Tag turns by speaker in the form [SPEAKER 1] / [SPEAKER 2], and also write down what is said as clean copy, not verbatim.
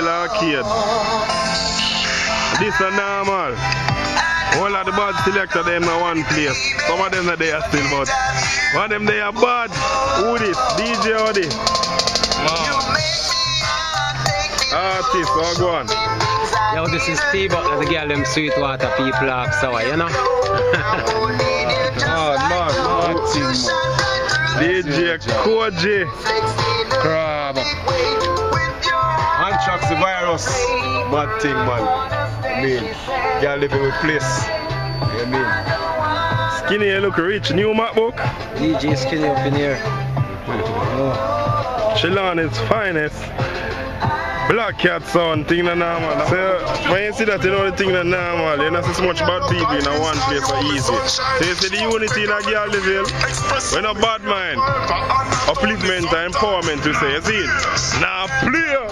[SPEAKER 1] Arcade. This is normal. All of the bad selector them in one place. Some of them are there still, but one of them they are bad. Who this? DJ Odi. Wow. Artist, oh go on.
[SPEAKER 2] Yo, this is Steve Butler, the girl them Sweetwater people are sour, you know?
[SPEAKER 1] Mad. DJ Koji.
[SPEAKER 3] Crab. Anthrax the virus. Bad thing, man. I mean, you living with place. You mean?
[SPEAKER 1] Skinny, you look rich. New MacBook?
[SPEAKER 2] DJ Skinny up in here.
[SPEAKER 1] Chillon is finest. Black Cat sound, thing na normal. So when you see that, you know the thing na normal. You don't see so much bad people in one place so easy. So you see the unity in a Mandeville. We're not bad mind. Upliftment and empowerment, you say. You see it? Now play.